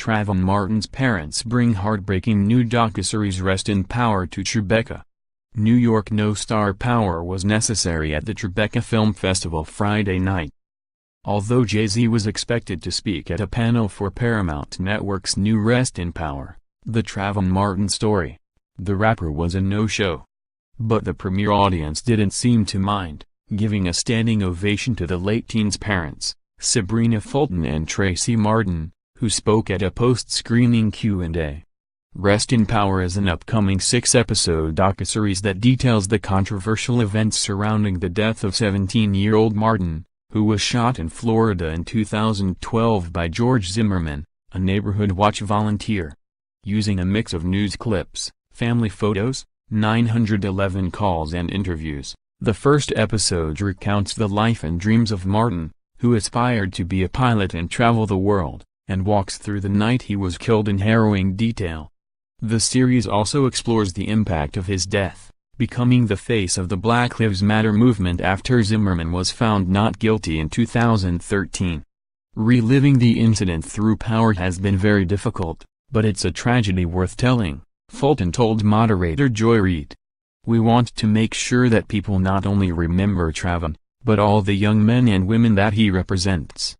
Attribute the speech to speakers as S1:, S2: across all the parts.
S1: Trayvon Martin's parents bring heartbreaking new docuseries Rest in Power to Tribeca. New York No star power was necessary at the Tribeca Film Festival Friday night. Although Jay-Z was expected to speak at a panel for Paramount Network's new Rest in Power, the Trayvon Martin story, the rapper was a no-show. But the premiere audience didn't seem to mind, giving a standing ovation to the late teen's parents, Sabrina Fulton and Tracy Martin, who spoke at a post-screening Q&A. Rest in Power is an upcoming 6-episode docuseries that details the controversial events surrounding the death of 17-year-old Martin, who was shot in Florida in 2012 by George Zimmerman, a Neighborhood Watch volunteer. Using a mix of news clips, family photos, 911 calls and interviews, the first episode recounts the life and dreams of Martin, who aspired to be a pilot and travel the world, and walks through the night he was killed in harrowing detail. The series also explores the impact of his death, becoming the face of the Black Lives Matter movement after Zimmerman was found not guilty in 2013. Reliving the incident through power has been very difficult, but it's a tragedy worth telling, Fulton told moderator Joy Reid. We want to make sure that people not only remember Trayvon, but all the young men and women that he represents.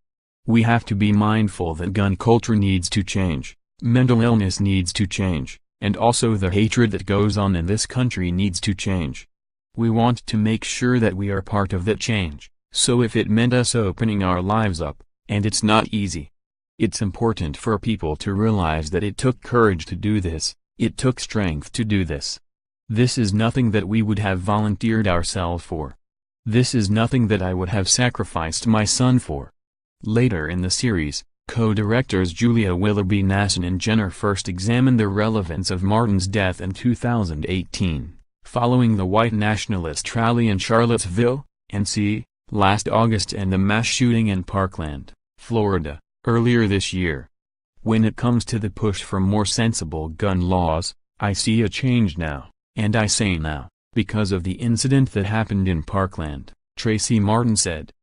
S1: We have to be mindful that gun culture needs to change, mental illness needs to change, and also the hatred that goes on in this country needs to change. We want to make sure that we are part of that change, so if it meant us opening our lives up, and it's not easy. It's important for people to realize that it took courage to do this, it took strength to do this. This is nothing that we would have volunteered ourselves for. This is nothing that I would have sacrificed my son for. Later in the series, co-directors Julia Willoughby Nasson and Jenner first examined the relevance of Martin's death in 2018, following the white nationalist rally in Charlottesville, NC, last August and the mass shooting in Parkland, Florida, earlier this year. When it comes to the push for more sensible gun laws, I see a change now, and I say now, because of the incident that happened in Parkland, Tracy Martin said.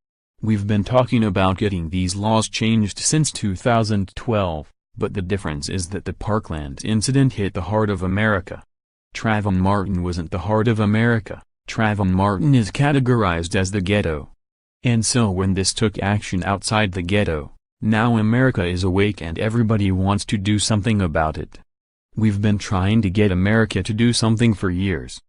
S1: We've been talking about getting these laws changed since 2012, but the difference is that the Parkland incident hit the heart of America. Trayvon Martin wasn't the heart of America. Trayvon Martin is categorized as the ghetto. And so when this took action outside the ghetto, now America is awake and everybody wants to do something about it. We've been trying to get America to do something for years.